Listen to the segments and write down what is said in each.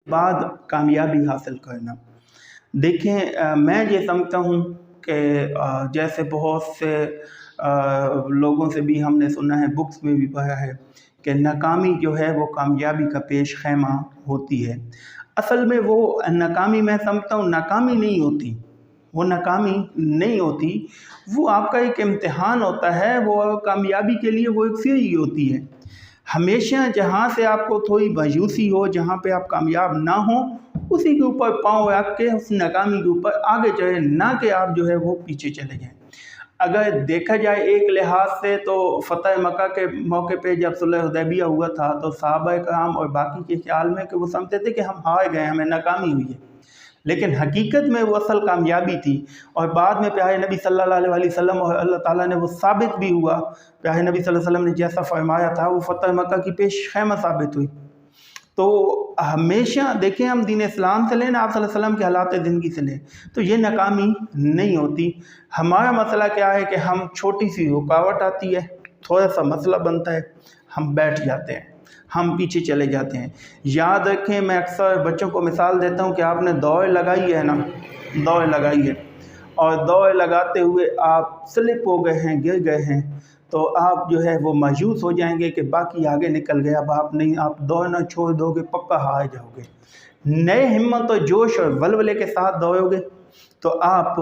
बाद कामयाबी हासिल करना। देखें, मैं ये समझता हूँ कि जैसे बहुत से लोगों से भी हमने सुना है, बुक्स में भी पढ़ा है कि नाकामी जो है वो कामयाबी का पेश खैमा होती है। असल में वो नाकामी, मैं समझता हूँ नाकामी नहीं होती, वो नाकामी नहीं होती, वो आपका एक इम्तिहान होता है। वो कामयाबी के लिए वो एक सीढ़ी होती है। हमेशा जहाँ से आपको थोड़ी मायूसी हो, जहाँ पे आप कामयाब ना हो, उसी के ऊपर पाँव रख के उस नाकामी के ऊपर आगे चढ़े, ना कि आप जो है वो पीछे चले जाएं। अगर देखा जाए एक लिहाज से तो फ़तह मक्का के मौके पे जब सुलह हुदैबिया हुआ था तो सहाबा कराम और बाकी के ख्याल में कि वो समझते थे कि हम हार गए, हमें नाकामी हुई है, लेकिन हकीकत में वो असल कामयाबी थी। और बाद में प्यारे नबी सल्लल्लाहु अलैहि वसल्लम और अल्लाह ताला ने वो साबित भी हुआ। प्यारे नबी सल्लल्लाहु अलैहि वसल्लम ने जैसा फरमाया था वो फ़तह मक्का की पेश खैमा साबित हुई। तो हमेशा देखें, हम दीन इस्लाम से लें ना, आप सल्लल्लाहु अलैहि वसल्लम के हालात ज़िंदगी से लें, तो ये नाकामी नहीं होती। हमारा मसला क्या है कि हम छोटी सी रुकावट आती है, थोड़ा सा मसला बनता है, हम बैठ जाते हैं, हम पीछे चले जाते हैं। याद रखें, मैं अक्सर बच्चों को मिसाल देता हूँ कि आपने दौड़ लगाई है ना, दौड़ लगाई है और दौड़ लगाते हुए आप स्लिप हो गए हैं, गिर गए हैं, तो आप जो है वो मायूस हो जाएंगे कि बाकी आगे निकल गए, अब आप नहीं, आप दौड़ना छोड़ दोगे, पक्का हार जाओगे। नए हिम्मत और जोश और वलवले के साथ दौड़ोगे तो आप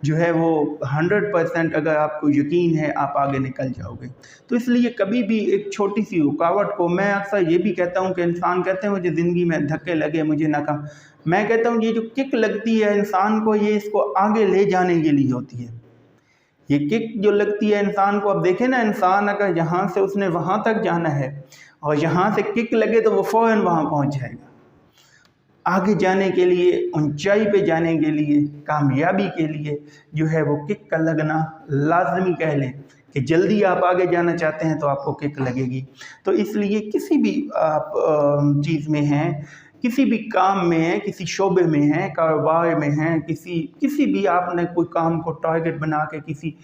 जो है वो 100% अगर आपको यकीन है आप आगे निकल जाओगे। तो इसलिए कभी भी एक छोटी सी रुकावट को, मैं अक्सर ये भी कहता हूँ कि इंसान कहते हैं मुझे ज़िंदगी में धक्के लगे, मुझे नाकाम, मैं कहता हूँ ये जो किक लगती है इंसान को, ये इसको आगे ले जाने के लिए होती है। ये किक जो लगती है इंसान को, अब देखें ना, इंसान अगर यहाँ से उसने वहाँ तक जाना है और यहाँ से किक लगे तो वो फ़ौरन वहाँ पहुँच जाएगा। आगे जाने के लिए, ऊंचाई पे जाने के लिए, कामयाबी के लिए जो है वो किक का लगना लाजमी, कह लें कि जल्दी आप आगे जाना चाहते हैं तो आपको किक लगेगी। तो इसलिए किसी भी आप चीज़ में हैं, किसी भी काम में हैं, किसी शोबे में हैं, कारोबार में हैं, किसी भी आपने कोई काम को टारगेट बना के किसी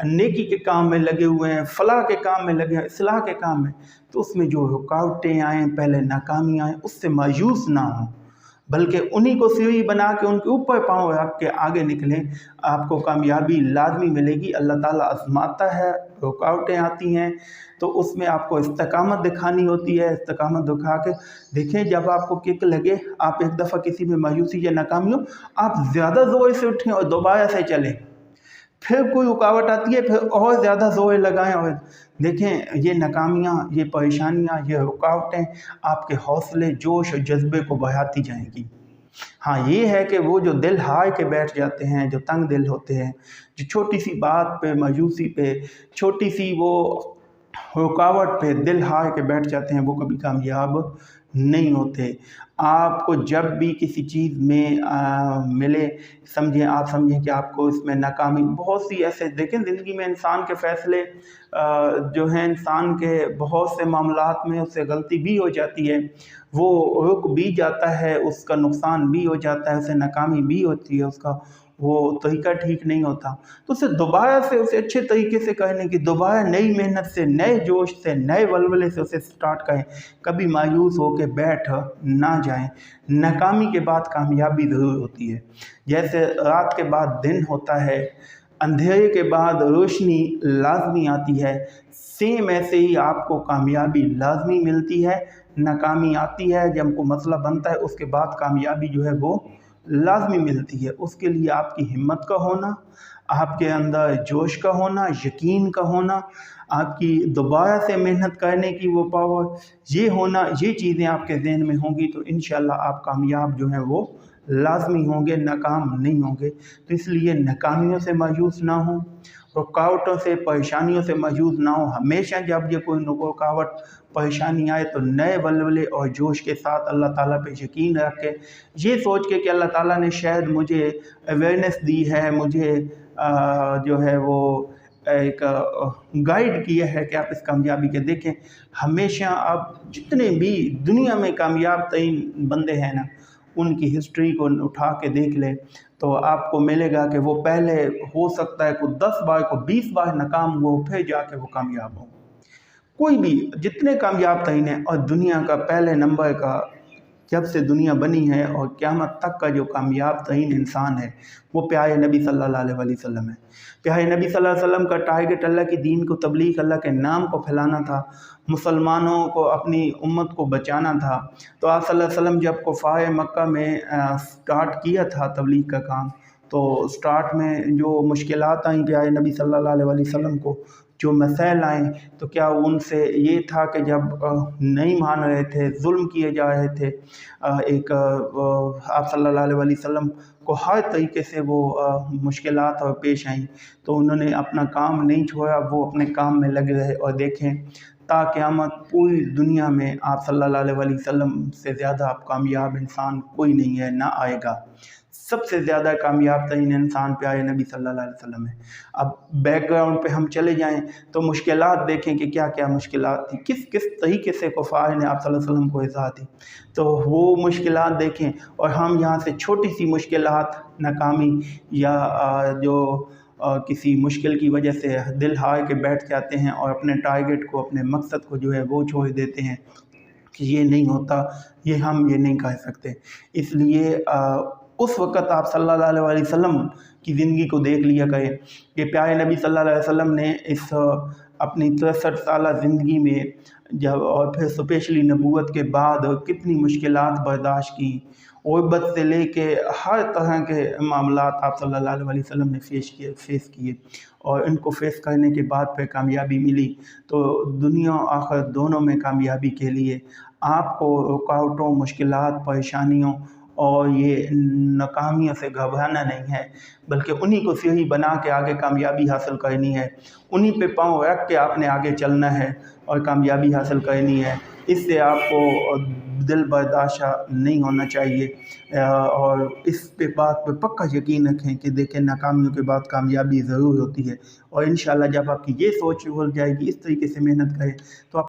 नेकी के काम में लगे हुए हैं, फलाह के काम में लगे हैं, इस्लाह के काम में, तो उसमें जो रुकावटें आएँ, पहले नाकामी आएँ, उससे मायूस ना हों, बल्कि उन्हीं को सीढ़ी बना के उनके ऊपर पाँव रख के आगे निकलें। आपको कामयाबी लाजमी मिलेगी। अल्लाह ताला आज़माता है, रुकावटें आती हैं तो उसमें आपको इस्तिकामत दिखानी होती है। इस्तिकामत दिखा के देखें, जब आपको किक लगे, आप एक दफ़ा किसी में मायूसी या नाकामी हो, आप ज़्यादा ज़ोर से उठें और दोबारा से चलें। फिर कोई रुकावट आती है, फिर और ज़्यादा ज़ोर लगाएं और देखें, ये नाकामियाँ, ये परेशानियाँ, ये रुकावटें आपके हौसले, जोश और जज्बे को बढ़ाती जाएंगी। हाँ, ये है कि वो जो दिल हार के बैठ जाते हैं, जो तंग दिल होते हैं, जो छोटी सी बात पे, मायूसी पे, छोटी सी वो रुकावट पे दिल हार के बैठ जाते हैं, वो कभी कामयाब नहीं होते। आपको जब भी किसी चीज़ में मिले, आप समझें कि आपको इसमें नाकामी, बहुत सी ऐसे देखें ज़िंदगी में इंसान के फ़ैसले जो हैं, इंसान के बहुत से मामलात में उससे गलती भी हो जाती है, वो रुक भी जाता है, उसका नुकसान भी हो जाता है, उसे नाकामी भी होती है, उसका वो तरीका ठीक नहीं होता, तो उसे दोबारा से उसे अच्छे तरीके से करने की, दोबारा नई मेहनत से, नए जोश से, नए वलवले से उसे स्टार्ट करें। कभी मायूस होकर बैठ ना जाएं। नाकामी के बाद कामयाबी ज़रूर होती है। जैसे रात के बाद दिन होता है, अंधेरे के बाद रोशनी लाजमी आती है, सेम ऐसे ही आपको कामयाबी लाजमी मिलती है। नाकामी आती है, जब को मसला बनता है, उसके बाद कामयाबी जो है वो लाजमी मिलती है। उसके लिए आपकी हिम्मत का होना, आपके अंदर जोश का होना, यकीन का होना, आपकी दोबारा से मेहनत करने की वो पावर, ये होना, ये चीज़ें आपके ज़हन में होंगी तो इंशाल्लाह आप कामयाब जो हैं वो लाजमी होंगे, नाकाम नहीं होंगे। तो इसलिए नाकामियों से मायूस ना हों, रुकावटों से, परेशानियों से मायूस ना हो। हमेशा जब ये कोई रुकावट, परेशानी आए तो नए वलवले और जोश के साथ अल्लाह ताला पे यकीन रख के, ये सोच के कि अल्लाह ताला ने शायद मुझे अवेयरनेस दी है, मुझे जो है वो एक गाइड किया है कि आप इस कामयाबी के देखें। हमेशा आप जितने भी दुनिया में कामयाब तरीन बंदे हैं ना, उनकी हिस्ट्री को उठा के देख लें तो आपको मिलेगा कि वो पहले हो सकता है को 10 बार को 20 बार नाकाम हुआ, फिर जाके वो कामयाब हो। कोई भी जितने कामयाब तरीन हैं, और दुनिया का पहले नंबर का جب سے دنیا بنی ہے اور قیامت تک کا جو کامیاب ترین انسان ہے وہ پیارے نبی صلی اللہ علیہ وسلم ہے۔ پیارے نبی صلی اللہ علیہ وسلم کا ٹارگٹ اللہ کے دین کو تبلیغ، اللہ کے نام کو پھیلانا تھا، مسلمانوں کو، اپنی امت کو بچانا تھا۔ تو آپ صلی اللہ علیہ وسلم جب کفار مکہ میں سٹارٹ کیا تھا تبلیغ کا کام، تو سٹارٹ میں جو مشکلات آئیں پیارے نبی صلی اللہ علیہ وسلم کو، جو مسائل آئیں، تو کیا ان سے یہ تھا کہ جب نہیں مان رہے تھے، ظلم کیے جا رہے تھے، آپ صلی اللہ علیہ وسلم کو ہر طریقے سے وہ مشکلات اور پیش آئیں، تو انہوں نے اپنا کام نہیں چھوڑا، وہ اپنے کام میں لگے رہے۔ اور دیکھیں تا قیامت پوری دنیا میں آپ صلی اللہ علیہ وسلم سے زیادہ کامیاب انسان کوئی نہیں ہے، نہ آئے گا۔ سب سے زیادہ کامیاب ترین انسان پیارے نبی صلی اللہ علیہ وسلم ہے۔ اب بیک گراؤنڈ پہ ہم چلے جائیں تو مشکلات دیکھیں کہ کیا کیا مشکلات تھیں، کس کس طریقے سے کفار نے آپ صلی اللہ علیہ وسلم کو ایذا دی، تو وہ مشکلات دیکھیں۔ اور ہم یہاں سے چھوٹی سی مشکلات، ناکامی یا جو کسی مشکل کی وجہ سے دل ہار کے بیٹھ جاتے ہیں اور اپنے ٹارگٹ کو، اپنے مقصد کو جو ہے وہ چھوڑ دیتے ہیں کہ یہ نہیں ہوتا، ہم یہ نہیں کر سکتے۔ اس لیے اس وقت آپ صلی اللہ علیہ وسلم کی زندگی کو دیکھ لیا کریں کہ پیارے نبی صلی اللہ علیہ وسلم نے اس اپنی 63 سالہ زندگی میں جب، اور پھر اسپیشلی نبوت کے بعد، کتنی مشکلات برداشت کی، غربت سے لے کے ہر طرح کے معاملات آپ صلی اللہ علیہ وسلم نے فیس کیے، اور ان کو فیس کرنے کے بعد پھر کامیابی ملی۔ تو دنیا و آخرت دونوں میں کامیابی کے لیے آپ کو رکاوٹوں، مشکلات، پریشانیوں اور یہ ناکامیوں سے گھبرانا نہیں ہے، بلکہ انہی کو سیڑھی بنا کے آگے کامیابی حاصل کرنی ہے، انہی پہ پاؤں رکھ کے آپ نے آگے چلنا ہے اور کامیابی حاصل کرنی ہے۔ اس سے آپ کو دل برداشتہ نہیں ہونا چاہیے، اور اس پہ بات پہ پکا یقین رکھیں کہ دیکھیں ناکامیوں کے بعد کامیابی ضرور ہوتی ہے، اور انشاءاللہ جب آپ کی یہ سوچ ہو جائے گی، اس طریقے سے محنت کریں تو آپ